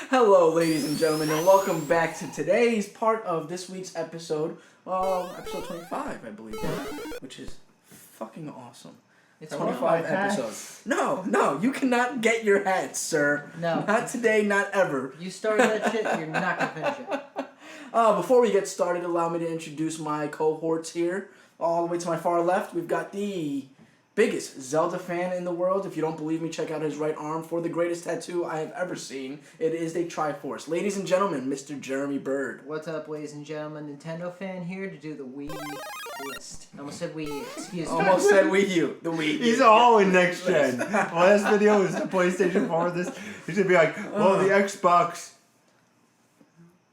Hello, ladies and gentlemen, and welcome back to today's part of this week's episode. Episode 25, I believe, which is fucking awesome. It's 25 episodes. No, you cannot get your hats, sir. No. Not today, not ever. You started that shit, you're not gonna finish it. Before we get started, allow me to introduce my cohorts here. All the way to my far left, we've got the biggest Zelda fan in the world. If you don't believe me, check out his right arm for the greatest tattoo I have ever seen. It is a Triforce. Ladies and gentlemen, Mr. Jeremy Bird. What's up, ladies and gentlemen? Nintendo fan here to do the Wii list. I almost said Wii U. Excuse me. Almost said Wii U. The Wii U. He's all in next gen. Last video was the PlayStation 4. This he should be like, well, the Xbox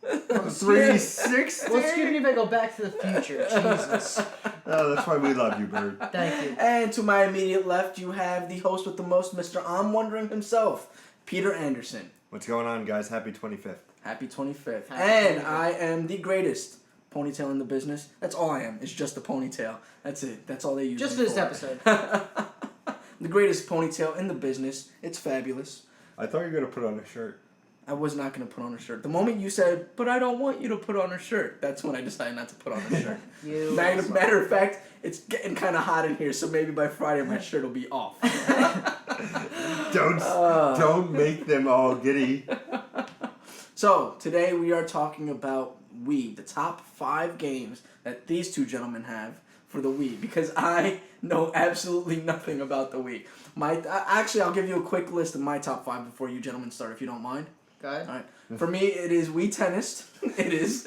360. Well, excuse me if I go back to the future. Jesus. Oh, that's why we love you, Bird. Thank you. And to my immediate left, you have the host with the most, Mr. I'm Wondering himself, Peter Anderson. What's going on, guys? Happy 25th. Happy 25th. Happy And 25th. I am the greatest ponytail in the business. That's all I am. It's just a ponytail. That's it. That's all they use Just me for this episode. The greatest ponytail in the business. It's fabulous. I thought you were going to put on a shirt. I was not going to put on a shirt. The moment you said, but I don't want you to put on a shirt, that's when I decided not to put on a shirt. Matter of fact, it's getting kind of hot in here, so maybe by Friday my shirt will be off. Don't make them all giddy. So, today we are talking about Wii, the top 5 games that these two gentlemen have for the Wii, because I know absolutely nothing about the Wii. Actually, I'll give you a quick list of my top 5 before you gentlemen start, if you don't mind. Go ahead. All right. For me, it is Wii Tennis. It's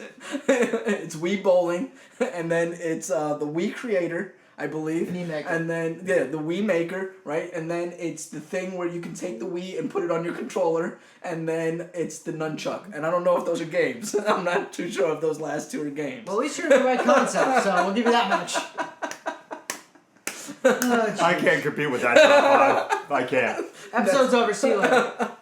Wii Bowling, and then it's the Wii Creator, I believe. Wii Maker. And then, the Wii Maker, right? And then it's the thing where you can take the Wii and put it on your controller, and then it's the Nunchuck. And I don't know if those are games. I'm not too sure if those last two are games. Well, at least you're in the right concept, so we'll give you that much. Oh, I can't compete with that top 5. I can't. Episode's over. See you later.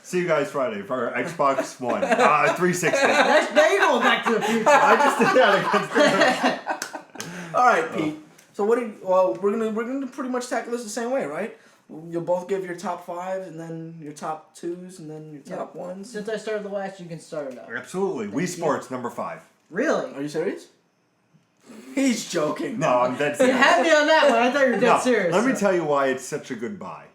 See you guys Friday for Xbox One. 360. There you go, Back to the Future. I just did that against the All right, Pete. So we're gonna pretty much tackle this the same way, right? You'll both give your top 5s, and then your top 2s, and then your top 1s. Since I started the last, you can start it up. Absolutely. Wii Sports, number 5. Really? Are you serious? He's joking. No, I'm dead You serious. had me on that one. I thought you were dead No, serious. let me tell you why it's such a good buy.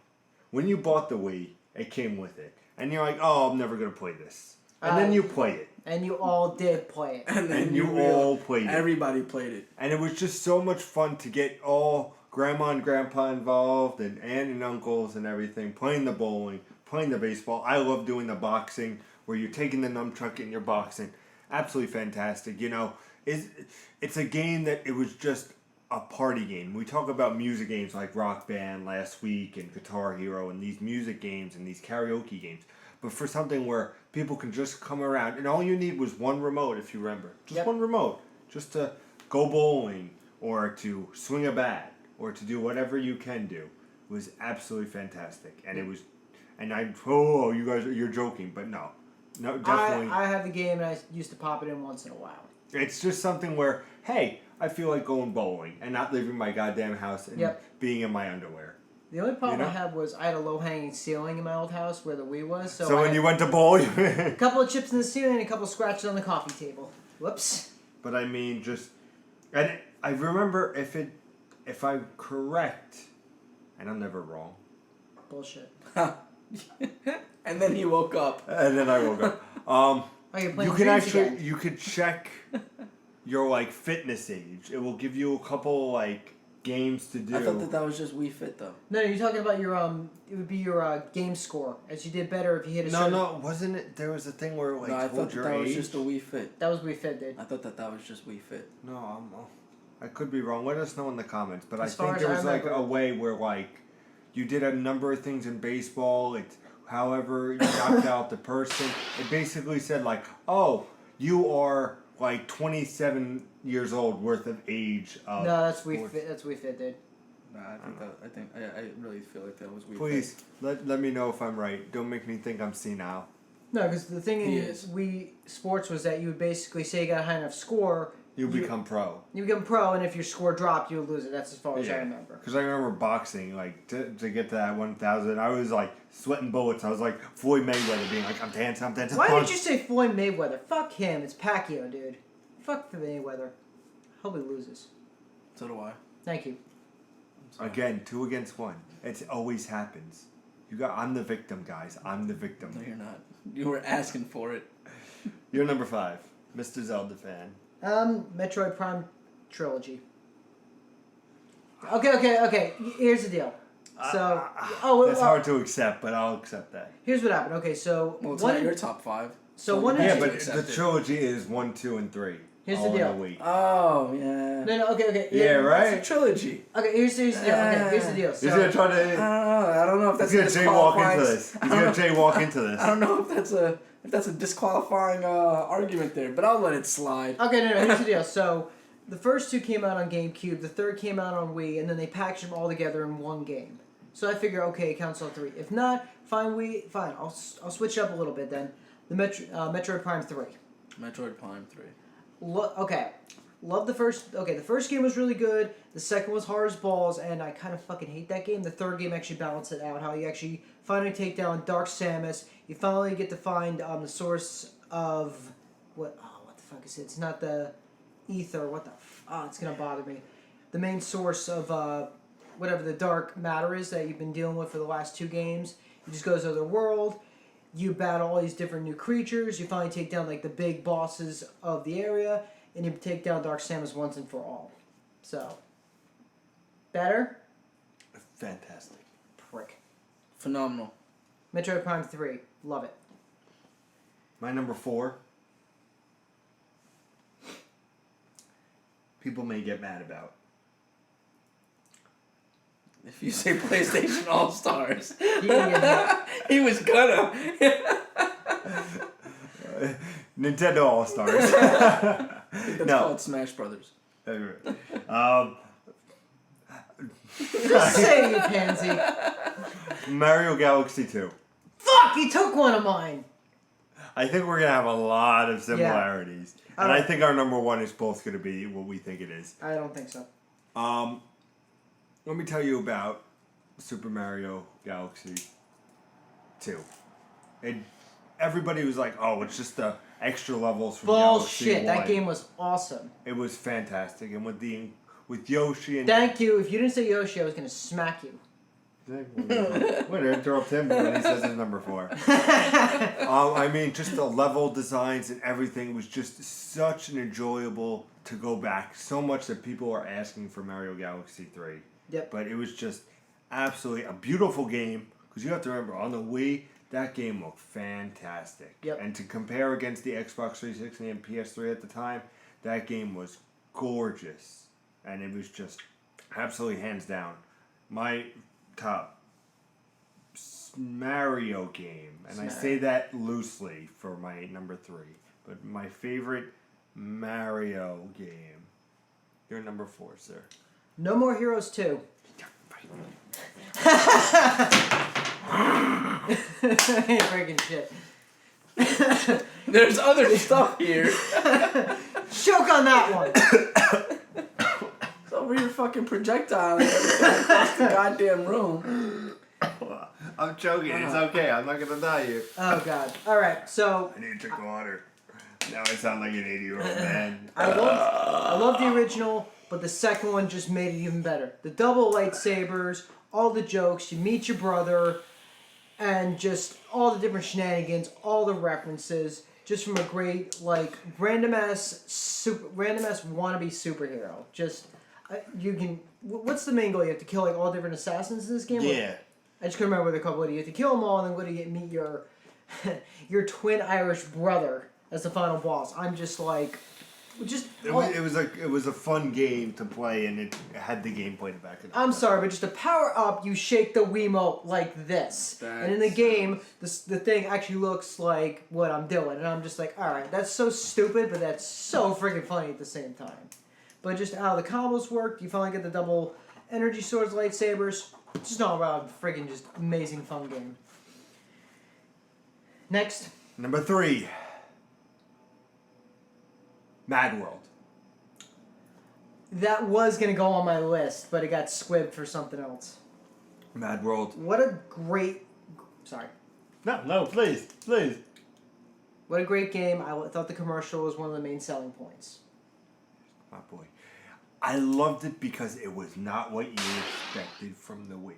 When you bought the Wii, it came with it. And you're like, oh, I'm never going to play this. And then you play it. And you all did play it. And then And you all played it. Everybody played it. And it was just so much fun to get all grandma and grandpa involved and aunt and uncles and everything, playing the bowling, playing the baseball. I love doing the boxing where you're taking the nunchuck and you're boxing. Absolutely fantastic. You know, it's a game that it was just a party game. We talk about music games like Rock Band last week and Guitar Hero and these music games and these karaoke games. But for something where people can just come around and all you need was one remote, if you remember. Just one remote. Just to go bowling or to swing a bat or to do whatever you can do. It was absolutely fantastic. And it was, and you guys, you're joking, but no. No, definitely. I have the game and I used to pop it in once in a while. It's just something where, hey, I feel like going bowling and not leaving my goddamn house and being in my underwear. The only problem I had was I had a low-hanging ceiling in my old house where the Wii was. So when you went to bowl, a couple of chips in the ceiling and a couple of scratches on the coffee table. Whoops. But I mean, and I remember if I'm correct, and I'm never wrong. Bullshit. And then he woke up. And then I woke up. You can actually you could check your like fitness age. It will give you a couple like games to do. I thought that was just Wii Fit though. No, you're talking about your it would be your game score as you did better if you hit a certain... No, wasn't it? There was a thing where like I told thought your that age. was just a Wii Fit. That was Wii Fit, dude. I thought that was just Wii Fit. No, I could be wrong. Let us know in the comments. But As I think far there as was I like remember- a way where like you did a number of things in baseball. It's however you knocked out the person. It basically said like, oh, you are like 27 years old worth of age. No, that's Wii Fit. That's Wii Fit, dude. Nah, I really feel like that was Wii Please Fit. let me know if I'm right. Don't make me think I'm senile. No, because the thing He is, Wii Sports was that you would basically say you got a high enough score, You become pro. You become pro, and if your score dropped, you would lose it. That's as far as I remember. Because I remember boxing, like, to get to that 1,000, I was, like, sweating bullets. I was like Floyd Mayweather being like, I'm dancing. Why did you say Floyd Mayweather? Fuck him. It's Pacquiao, dude. Fuck Mayweather. Hope he loses. So do I. Thank you. Again, 2 against 1. It always happens. I'm the victim, guys. I'm the victim. No, you're not. You were asking for it. You're number 5. Mr. Zelda fan. Metroid Prime trilogy. Okay. Here's the deal. So, that's hard to accept, but I'll accept that. Here's what happened. Okay, so well, it's not your top 5. So one and two. Yeah, but the trilogy is 1, 2, and 3. Here's the deal. Oh yeah. No. Okay. Yeah, right. It's a trilogy. Okay, here's the deal. Here's the deal. So, He's gonna try to. I don't know if that's He's gonna jaywalk into this. He's gonna jaywalk into this. I don't know if that's a disqualifying argument there, but I'll let it slide. Okay, no. Here's the deal. So, the first 2 came out on GameCube. The third came out on Wii, and then they packaged them all together in one game. So I figure, okay, it counts all 3. If not, fine. I'll switch up a little bit then. The Metroid Prime 3. Metroid Prime 3. Okay. Love the first. Okay, the first game was really good. The second was hard as balls, and I kind of fucking hate that game. The third game actually balanced it out. How you actually finally take down Dark Samus. You finally get to find the source of what? Oh, what the fuck is it? It's not the ether. What the? It's gonna bother me. The main source of whatever the dark matter is that you've been dealing with for the last 2 games. You just go to the other world. You battle all these different new creatures. You finally take down like the big bosses of the area, and you take down Dark Samus once and for all. So, better? Fantastic. Prick. Phenomenal. Metroid Prime 3. Love it. My number 4. People may get mad about. If you say PlayStation All Stars, Yeah. he was gonna. Nintendo All Stars. That's called Smash Brothers. Just say, you pansy. Mario Galaxy 2. Fuck! You took one of mine! I think we're gonna have a lot of similarities, and I think our number 1 is both gonna be what we think it is. I don't think so. Let me tell you about Super Mario Galaxy 2. And everybody was like, "Oh, it's just the extra levels from Galaxy 1." Bullshit! That game was awesome. It was fantastic, and with Yoshi and. Thank you. If you didn't say Yoshi, I was gonna smack you. We're gonna interrupt him when he says his number 4. I mean, just the level designs and everything was just such an enjoyable to go back. So much that people are asking for Mario Galaxy 3. Yep. But it was just absolutely a beautiful game. Because you have to remember, on the Wii, that game looked fantastic. Yep. And to compare against the Xbox 360 and PS3 at the time, that game was gorgeous. And it was just absolutely hands down my top Mario game. And I say that loosely for my number 3. But my favorite Mario game. You're number 4, sir. No More Heroes 2. Ain't breaking shit. There's other stuff here. Choke on that one. It's over your fucking projectile and everything across the goddamn room. I'm joking. It's okay. I'm not gonna die you. Oh god. All right. So I need to drink water. Now I sound like an 80-year-old man. I love the original, but the second one just made it even better. The double lightsabers, all the jokes. You meet your brother, and just all the different shenanigans, all the references, just from a great random ass wannabe superhero. Just you can. What's the main goal? You have to kill all different assassins in this game. Yeah. I just couldn't remember what they're called. You have to kill them all, and then go to meet your your twin Irish brother as the final boss. I'm just like, It was a fun game to play, and it had the gameplay to back it up. I'm sorry, but just to power up, you shake the Wiimote like this, and in the game, the thing actually looks like what I'm doing, and I'm just like, all right, that's so stupid, but that's so freaking funny at the same time. But just how the combos work, you finally get the double energy swords, lightsabers. Just all around freaking just amazing fun game. Next. Number 3. Mad World. That was gonna go on my list, but it got squibbed for something else. Mad World. What a great... Sorry. No, please. What a great game. I thought the commercial was one of the main selling points. My boy. I loved it because it was not what you expected from the Wii.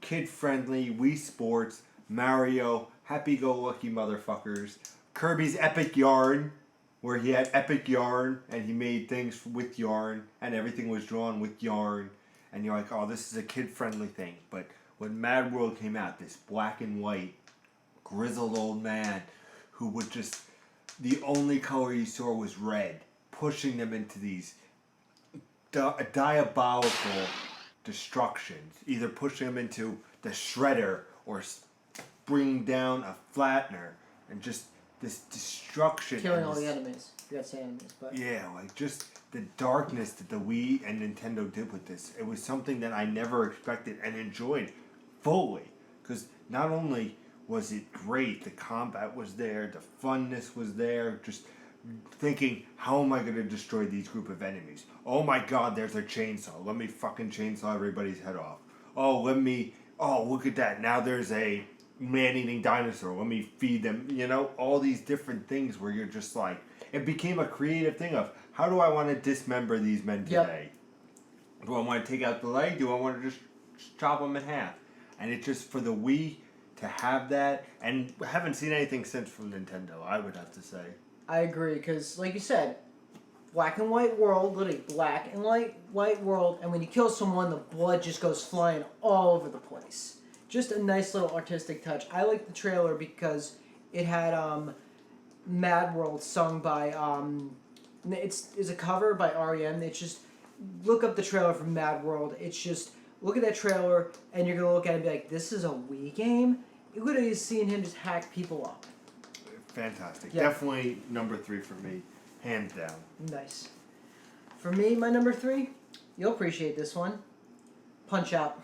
Kid-friendly, Wii Sports, Mario, happy-go-lucky motherfuckers, Kirby's Epic Yarn, where he had epic yarn, and he made things with yarn, and everything was drawn with yarn, and you're like, oh, this is a kid-friendly thing. But when Mad World came out, this black and white, grizzled old man, who would just, the only color you saw was red, pushing them into these diabolical destructions, either pushing them into the shredder or bringing down a flattener, and just this destruction. Killing all the enemies. You gotta say enemies, but... Yeah, like just the darkness that the Wii and Nintendo did with this. It was something that I never expected and enjoyed fully. Because not only was it great, the combat was there, the funness was there, just thinking, how am I going to destroy these group of enemies? Oh my god, there's a chainsaw. Let me fucking chainsaw everybody's head off. Oh, look at that. Now there's a man-eating dinosaur. Let me feed them. You know, all these different things where you're just like, it became a creative thing of, how do I want to dismember these men today? Yep. Do I want to take out the leg? Do I want to just chop them in half? And it just, for the Wii to have that, and I haven't seen anything since from Nintendo, I would have to say. I agree, because, like you said, black and white world, literally black and white world, and when you kill someone, the blood just goes flying all over the place. Just a nice little artistic touch. I like the trailer because it had Mad World sung by, it's a cover by R.E.M. It's just, look up the trailer for Mad World. It's just, look at that trailer, and you're going to look at it and be like, this is a Wii game? You could have seen him just hack people up. Fantastic. Yeah. Definitely number 3 for me. Hands down. Nice. For me, my number 3, you'll appreciate this one. Punch Out.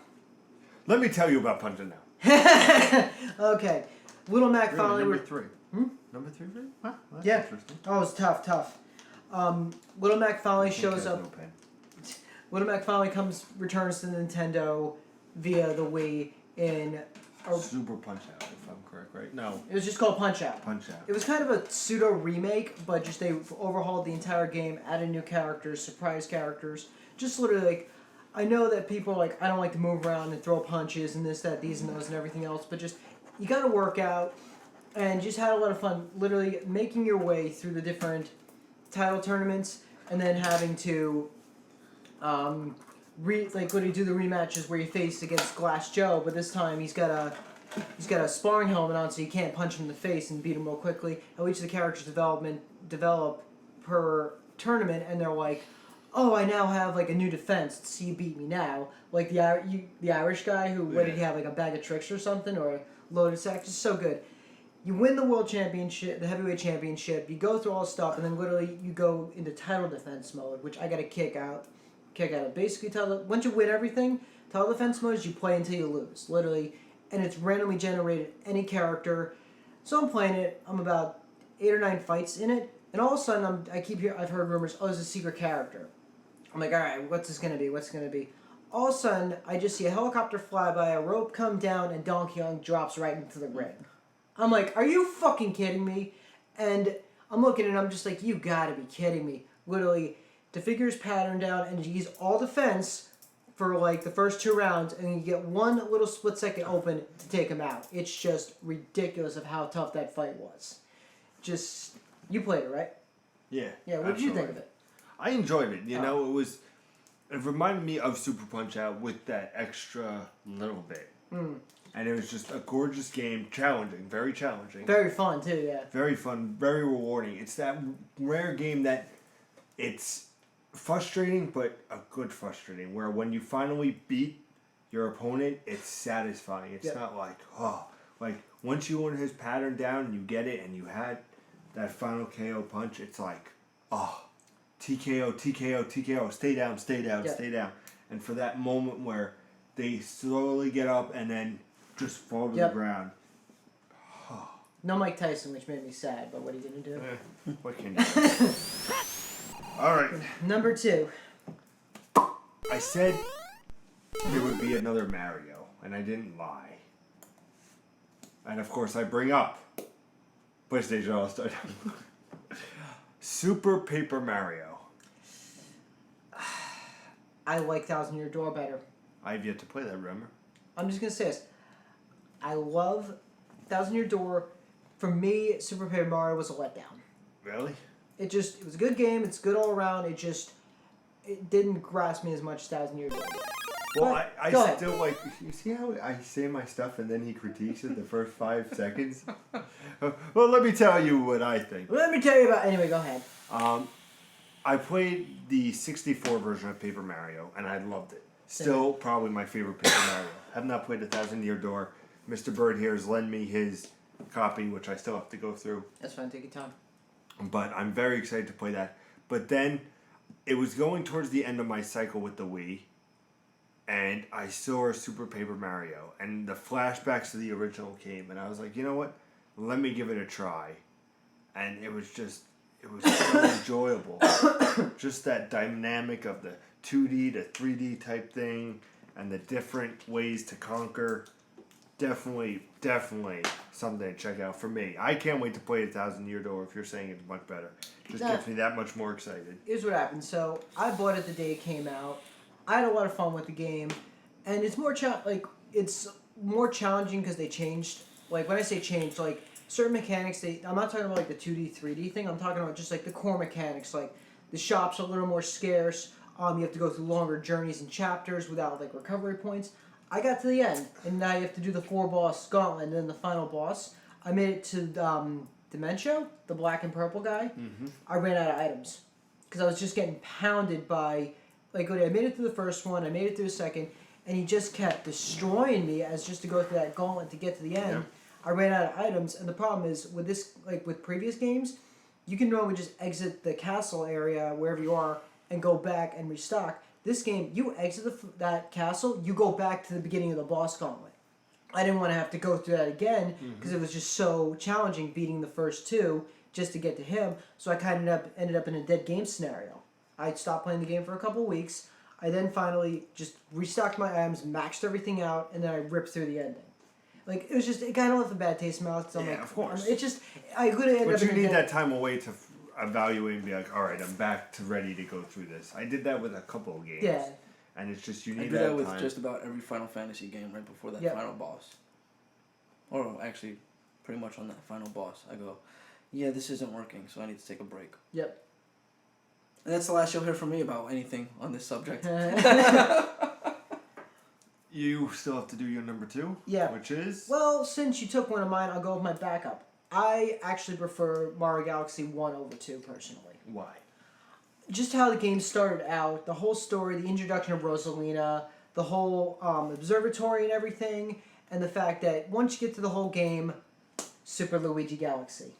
Let me tell you about Punch-Out now. Okay. Little Mac finally... Number 3. Number 3 for you? Wow, that's Yeah. interesting. Oh, it's tough. Little Mac finally shows up. No pen. Little Mac finally returns to Nintendo via the Wii in... Super Punch-Out, if I'm correct, right? No. It was just called Punch Out. Punch-Out. It was kind of a pseudo remake, but just they overhauled the entire game, added new characters, surprise characters. Just literally like, I know that people are like, I don't like to move around and throw punches and this, that, these and those and everything else, but just, you gotta work out, and just had a lot of fun literally making your way through the different title tournaments, and then having to, literally do the rematches where you face against Glass Joe, but this time he's got a sparring helmet on, so you can't punch him in the face and beat him real quickly. And each of the characters develop per tournament, and they're like, oh, I now have like a new defense. See, you beat me now. Like the Irish guy who, what did he have, like a bag of tricks or something, or a loaded sack? Just so good. You win the world championship, the heavyweight championship. You go through all the stuff, and then literally you go into title defense mode, which I got a kick out of. Basically, once you win everything, title defense mode is you play until you lose, literally, and it's randomly generated any character. So I'm playing it. I'm about 8 or 9 fights in it, and all of a sudden I've heard rumors. Oh, there's a secret character. I'm like, all right, what's this gonna be? What's it gonna be? All of a sudden, I just see a helicopter fly by, a rope come down, and Donkey Kong drops right into the ring. I'm like, are you fucking kidding me? And I'm looking and I'm just like, you gotta be kidding me. Literally, to figure his pattern down and use all defense for like the first 2 rounds, and you get one little split second open to take him out. It's just ridiculous of how tough that fight was. Just, you played it, right? Yeah. Yeah, what did you think of it? I enjoyed it. You know, it reminded me of Super Punch-Out with that extra little bit. And it was just a gorgeous game, challenging, very challenging. Very fun too, yeah. Very fun, very rewarding. It's that rare game that it's frustrating, but a good frustrating, where when you finally beat your opponent, it's satisfying. It's not like, once you learn his pattern down and you get it and you had that final KO punch, it's like, TKO, TKO, TKO, stay down, stay down, stay down. And for that moment where they slowly get up and then just fall to the ground. No Mike Tyson, which made me sad, but what are you going to do? What can you do? All right. Number 2. I said there would be another Mario, and I didn't lie. And of course, I bring up PlayStation All-Star. Super Paper Mario. I like Thousand Year Door better. I've yet to play that, remember? I'm just gonna say this. I love Thousand Year Door. For me, Super Paper Mario was a letdown. Really? It was a good game. It's good all around. It didn't grasp me as much as Thousand Year Door did. Well, But, I go ahead. still like. You see how I say my stuff and then he critiques it the first 5 seconds? Well, let me tell you what I think. Let me tell you about. Anyway, go ahead. I played the 64 version of Paper Mario and I loved it. Still, probably my favorite Paper Mario. Have not played A Thousand Year Door. Mr. Bird here has lent me his copy, which I still have to go through. That's fine. Take your time. But I'm very excited to play that. But then, it was going towards the end of my cycle with the Wii. And I saw Super Paper Mario. And the flashbacks to the original came. And I was like, you know what? Let me give it a try. And it was so enjoyable. Just that dynamic of the 2D to 3D type thing. And the different ways to conquer. Definitely something to check out for me. I can't wait to play A Thousand Year Door if you're saying it's much better. Just gets me that much more excited. Here's what happened. So I bought it the day it came out. I had a lot of fun with the game, and it's more challenging because they changed. Like when I say changed, like certain mechanics. I'm not talking about like the 2D, 3D thing. I'm talking about just like the core mechanics. Like the shop's a little more scarce. You have to go through longer journeys and chapters without like recovery points. I got to the end, and now you have to do the 4-boss gauntlet, and then the final boss. I made it to Dementia, the black and purple guy. Mm-hmm. I ran out of items because I was just getting pounded by. Like, I made it through the first one, I made it through the second, and he just kept destroying me as just to go through that gauntlet to get to the end. Yep. I ran out of items, and the problem is with this, like with previous games, you can normally just exit the castle area wherever you are and go back and restock. This game, you exit that castle, you go back to the beginning of the boss gauntlet. I didn't want to have to go through that again because it was just so challenging beating the first 2 just to get to him. So I kind of ended up in a dead game scenario. I stopped playing the game for a couple weeks. I then finally just restocked my items, maxed everything out, and then I ripped through the ending. Like it kind of left a bad taste in my mouth. So I'm like, of course. It's just I could have ended up. But you in a need dead... that time away to evaluate and be like, all right, I'm back to ready to go through this. I did that with a couple of games. Yeah. And it's just you I need do that with time. just about every Final Fantasy game right before that Yep. final boss. Or actually, pretty much on that final boss, I go, yeah, this isn't working, so I need to take a break. Yep. And that's the last you'll hear from me about anything on this subject. You still have to do your number 2? Yeah. Which is? Well, since you took one of mine, I'll go with my backup. I actually prefer Mario Galaxy 1 over 2, personally. Why? Just how the game started out, the whole story, the introduction of Rosalina, the whole observatory and everything, and the fact that once you get to the whole game, Super Luigi Galaxy.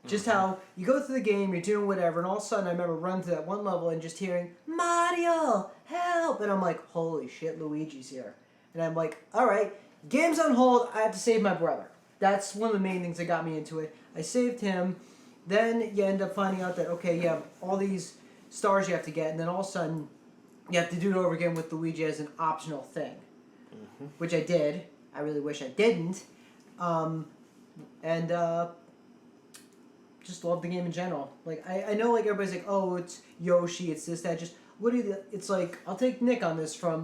Just how you go through the game, you're doing whatever, and all of a sudden I remember running to that one level and just hearing, Mario, help! And I'm like, holy shit, Luigi's here. And I'm like, alright, game's on hold, I have to save my brother. That's one of the main things that got me into it. I saved him, then you end up finding out that, okay, you have all these stars you have to get, and then all of a sudden you have to do it over again with Luigi as an optional thing. Which I did. I really wish I didn't. Just love the game in general. Like I know like everybody's like, oh, it's Yoshi, it's this, that. Just it's like I'll take Nick on this from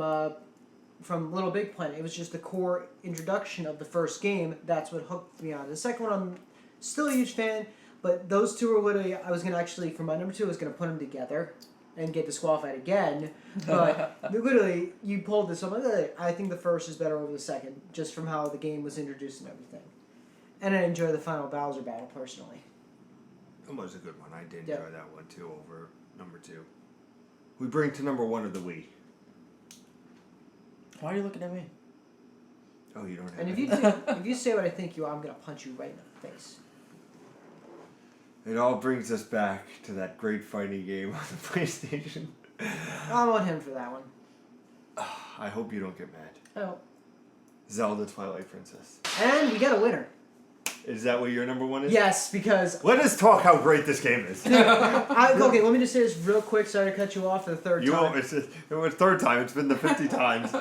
Little Big Planet. It was just the core introduction of the first game. That's what hooked me on. The second one, I'm still a huge fan, but those two are literally. I was gonna actually for my number 2, I was gonna put them together and get disqualified again. But literally, you pulled this. I'm like, I think the first is better over the second, just from how the game was introduced and everything. And I enjoy the final Bowser battle personally. It was a good one. I did Yep. enjoy that one too over number 2. We bring to number 1 of the Wii. Why are you looking at me? Oh, you don't have And if any? if you say what I think you are, I'm gonna punch you right in the face. It all brings us back to that great fighting game on the PlayStation. I want him for that one. I hope you don't get mad. Oh. Zelda Twilight Princess. And we got a winner. Is that what your number one is? Yes, because Let us talk how great this game is. okay, let me just say this real quick. Sorry to cut you off for the third time. It's the third time. It's been the 50 times.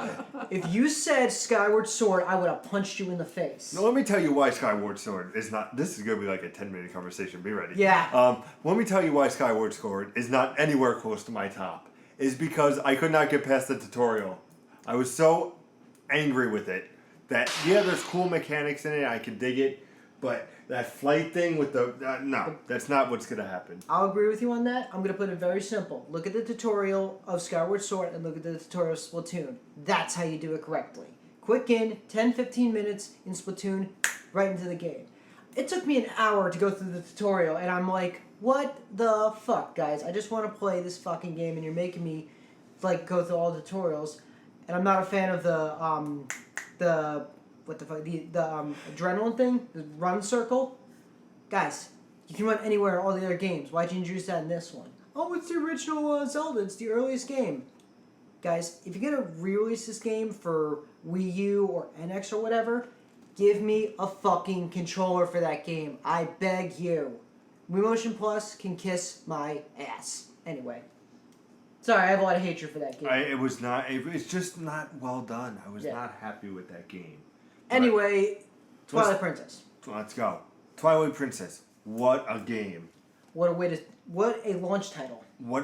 If you said Skyward Sword, I would have punched you in the face. Now, let me tell you why Skyward Sword is not... This is going to be like a 10-minute conversation. Be ready. Yeah. Let me tell you why Skyward Sword is not anywhere close to my top. Is because I could not get past the tutorial. I was so angry with it that, yeah, there's cool mechanics in it. I can dig it. But that flight thing with the... no, that's not what's going to happen. I'll agree with you on that. I'm going to put it very simple. Look at the tutorial of Skyward Sword and look at the tutorial of Splatoon. That's how you do it correctly. Quick in, 10-15 minutes in Splatoon, right into the game. It took me an hour to go through the tutorial, and I'm like, what the fuck, guys? I just want to play this fucking game, and you're making me like go through all the tutorials. And I'm not a fan of the adrenaline thing, the run circle. Guys, you can run anywhere in all the other games. Why'd you introduce that in this one? Oh, it's the original Zelda. It's the earliest game. Guys, if you're going to re-release this game for Wii U or NX or whatever, give me a fucking controller for that game. I beg you. Wii Motion Plus can kiss my ass. Anyway. Sorry, I have a lot of hatred for that game. It's just not well done. I was not happy with that game. Anyway, Twilight Princess. Let's go. Twilight Princess. What a game. What a launch title.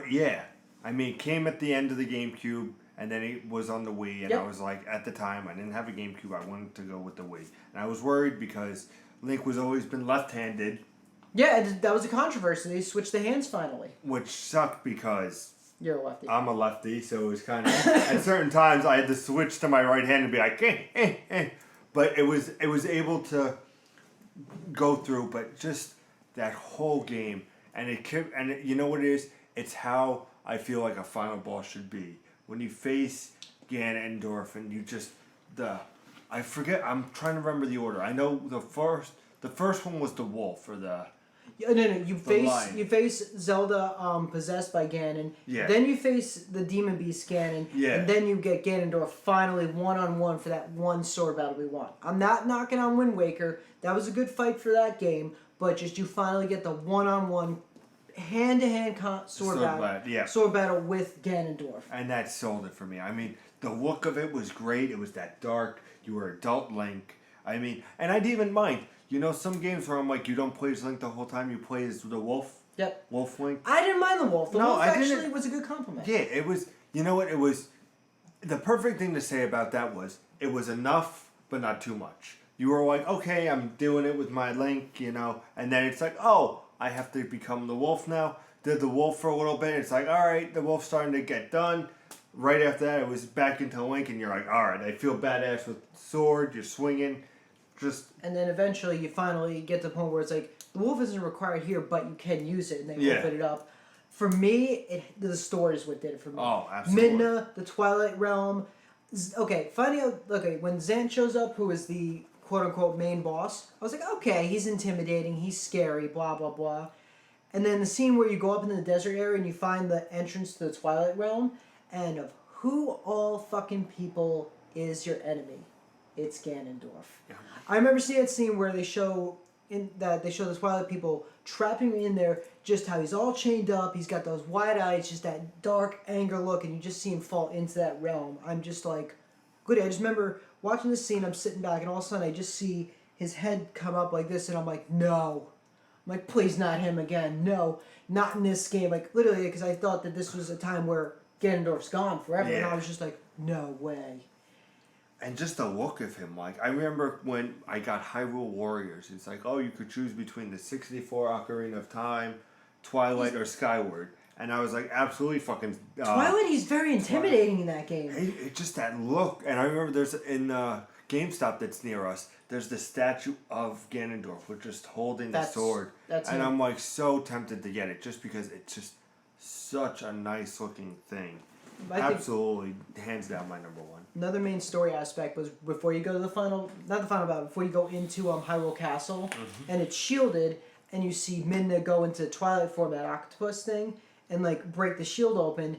Yeah. I mean, it came at the end of the GameCube, and then it was on the Wii, and Yep. I was like, at the time, I didn't have a GameCube, I wanted to go with the Wii. And I was worried because Link was always been left-handed. Yeah, that was a controversy. They switched the hands finally. Which sucked because You're a lefty. I'm a lefty, so it was kind of... at certain times, I had to switch to my right hand and be like, But it was able to go through, but just that whole game, you know what it is? It's how I feel like a final boss should be. When you face Ganondorf and you just I forget. I'm trying to remember the order. I know the first one was the wolf or the. No. You lion. face Zelda possessed by Ganon. Yeah. Then you face the demon beast Ganon. Yeah. And then you get Ganondorf finally 1-on-1 for that one sword battle we want. I'm not knocking on Wind Waker. That was a good fight for that game, but just you finally get the 1-on-1 hand-to-hand sword battle with Ganondorf. And that sold it for me. I mean, the look of it was great. It was that dark. You were adult Link. I mean, and I didn't even mind. You know, some games where I'm like, you don't play as Link the whole time. You play as the wolf. Yep. Wolf Link. I didn't mind the wolf. The wolf I actually didn't. was a good compliment. Yeah, it was. You know what? It was. The perfect thing to say about that was it was enough, but not too much. You were like, okay, I'm doing it with my Link, you know, and then it's like, oh, I have to become the wolf now. Did the wolf for a little bit. It's like, all right, the wolf's starting to get done. Right after that, it was back into Link, and you're like, all right, I feel badass with sword. You're swinging, just. And then eventually, you finally get to the point where it's like the wolf isn't required here, but you can use it, and they wolf it up. For me, the story is what did it for me. Oh, absolutely. Midna, the Twilight Realm. Okay, finding out. Okay, when Zant shows up, who is the quote-unquote main boss, I was like, okay, he's intimidating, he's scary, blah, blah, blah. And then the scene where you go up into the desert area and you find the entrance to the Twilight Realm, and of who all fucking people is your enemy? It's Ganondorf. Yeah. I remember seeing that scene where they show the Twilight people trapping him in there, just how he's all chained up, he's got those wide eyes, just that dark anger look, and you just see him fall into that realm. I'm just like, good. I just remember watching this scene, I'm sitting back, and all of a sudden I just see his head come up like this, and I'm like, no. I'm like, please not him again. No, not in this game. Like, literally, because I thought that this was a time where Ganondorf's gone forever, and I was just like, no way. And just the look of him, like, I remember when I got Hyrule Warriors, it's like, oh, you could choose between the 64 Ocarina of Time, Twilight, or Skyward. And I was like, absolutely fucking... Twilight, he's very intimidating in that game. It's just that look. And I remember there's, in GameStop that's near us, there's the statue of Ganondorf with just holding the sword. And him. I'm like so tempted to get it just because it's just such a nice looking thing. Absolutely, hands down my number one. Another main story aspect was before you go to before you go into Hyrule Castle, and it's shielded, and you see Midna go into Twilight form, that octopus thing, and break the shield open,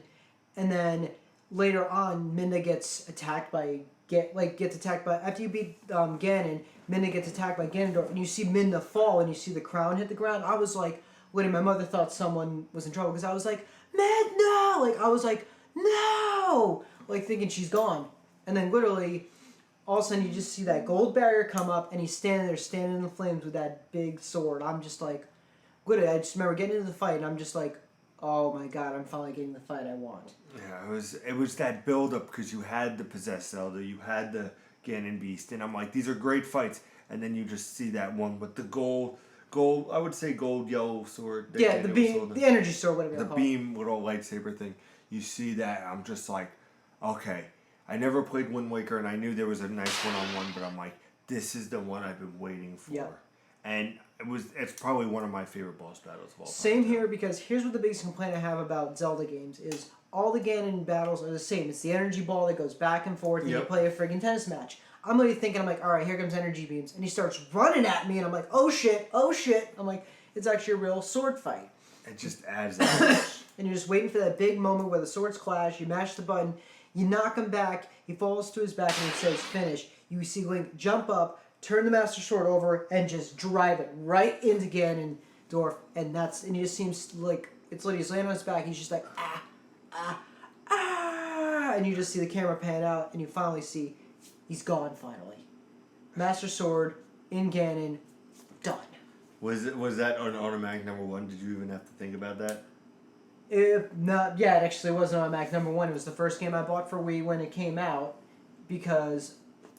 and then later on Midna gets attacked by gets attacked by after you beat Ganon, Midna gets attacked by Ganondorf, and you see Midna fall, and you see the crown hit the ground. I was like, literally, my mother thought someone was in trouble because I was like, Midna! Like I was like, no! Like thinking she's gone, and then literally, all of a sudden you just see that gold barrier come up, and he's standing in the flames with that big sword. I'm just like, literally, I just remember getting into the fight, and I'm just like, oh my god, I'm finally getting the fight I want. Yeah, it was that build up because you had the possessed Zelda, you had the Ganon Beast, and I'm like, these are great fights, and then you just see that one with the gold. I would say gold yellow sword. Yeah, the beam, the energy sword, whatever. The beam little lightsaber thing. You see that, I'm just like, okay. I never played Wind Waker, and I knew there was a nice one-on-one, but I'm like, this is the one I've been waiting for. Yep. And it's probably one of my favorite boss battles of all time. Same here, because here's what the biggest complaint I have about Zelda games is all the Ganon battles are the same. It's the energy ball that goes back and forth, and you play a friggin' tennis match. I'm literally thinking, I'm like, all right, here comes energy beams, and he starts running at me, and I'm like, oh shit. I'm like, it's actually a real sword fight. It just adds that. And you're just waiting for that big moment where the swords clash, you mash the button, you knock him back, he falls to his back, and it says finish. You see Link jump up, turn the Master Sword over, and just drive it right into Ganondorf, and he just seems like, it's literally, he's laying on his back, he's just like, and you just see the camera pan out, and you finally see, he's gone finally. Master Sword, in Ganon, done. Was that an automatic number one? Did you even have to think about that? If not, yeah, it actually wasn't on Mac number one. It was the first game I bought for Wii when it came out. Because,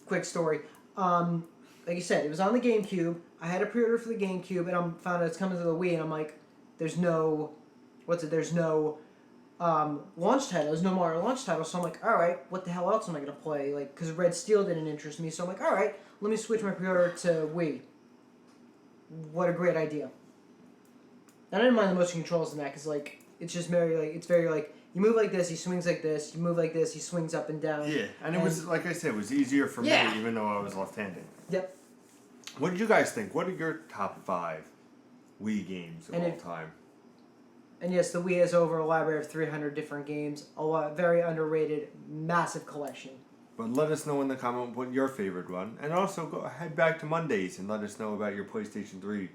quick story, like you said, it was on the GameCube. I had a pre-order for the GameCube, and I found out it's coming to the Wii, and I'm like, there's no launch title. There's no Mario launch title, so I'm like, all right, what the hell else am I gonna play? Like, because Red Steel didn't interest me, so I'm like, all right, let me switch my pre-order to Wii. What a great idea. And I didn't mind the motion controls in that, because like, it's just very like, you move like this, he swings like this, you move like this, he swings up and down. Yeah, and it was, like I said, it was easier for me, even though I was left-handed. Yep. What did you guys think? What are your top 5 Wii games of all time? And yes, the Wii has over a library of 300 different games, very underrated, massive collection. But let us know in the comment what your favorite one, and also head back to Mondays and let us know about your PlayStation 3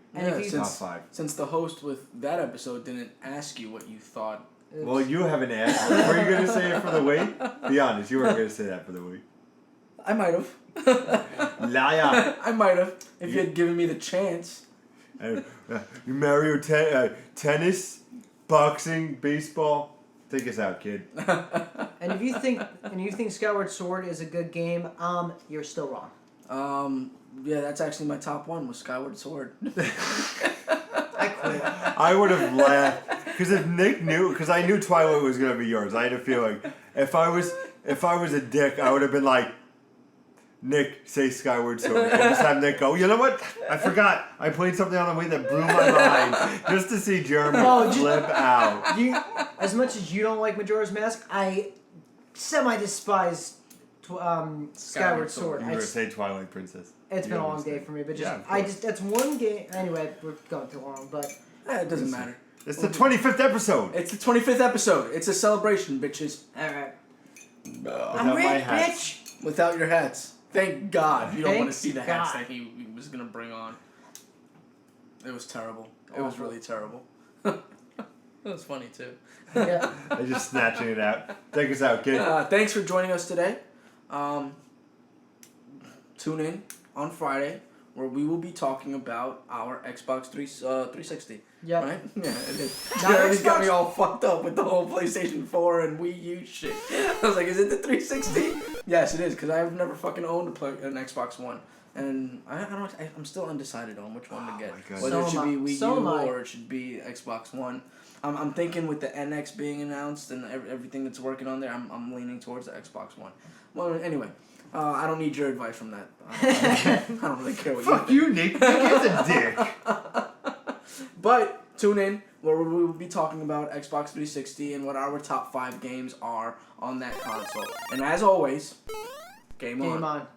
top 5. Since the host with that episode didn't ask you what you thought. Well, you haven't asked. Were you going to say it for the Wii? Be honest, you weren't going to say that for the Wii. I might have. Liar. I might have, if you had given me the chance. Mario tennis, boxing, baseball. Take us out, kid. And if you think Skyward Sword is a good game, you're still wrong. Yeah, that's actually my top one was Skyward Sword. I quit. I would have laughed because if Nick knew, because I knew Twilight was gonna be yours. I had a feeling if I was a dick, I would have been like, Nick, say Skyward Sword, and just have Nick go, you know what? I forgot. I played something on the way that blew my mind just to see Jeremy flip out. As much as you don't like Majora's Mask, I semi-despise Skyward Sword. You were going to say Twilight Princess. It's been a long day for me, but that's one game. Anyway, we're going too long, but it doesn't matter. It's the 25th episode. It's the 25th episode. It's a celebration, bitches. All right. I'm rich, bitch. Without your hats. Thank God. You don't want to see the hats that he was going to bring on. It was terrible. It was really terrible. It was funny, too. Yeah. I'm just snatching it out. Take us out, kid. Thanks for joining us today. Tune in on Friday where we will be talking about our Xbox 360. Yeah. Right? Yeah, it is. Jeremy's got me all fucked up with the whole PlayStation 4 and Wii U shit. I was like, is it the 360? Yes, it is, because I've never fucking owned an Xbox One. And I'm still undecided on which one to get. Whether it should be Wii U or it should be Xbox One. I'm thinking with the NX being announced and everything that's working on there, I'm leaning towards the Xbox One. Well, anyway, I don't need your advice from that. I don't really care what Fuck you, Nick. Nick is a dick. But tune in where we will be talking about Xbox 360 and what our top 5 games are on that console. And as always, game on. Game on.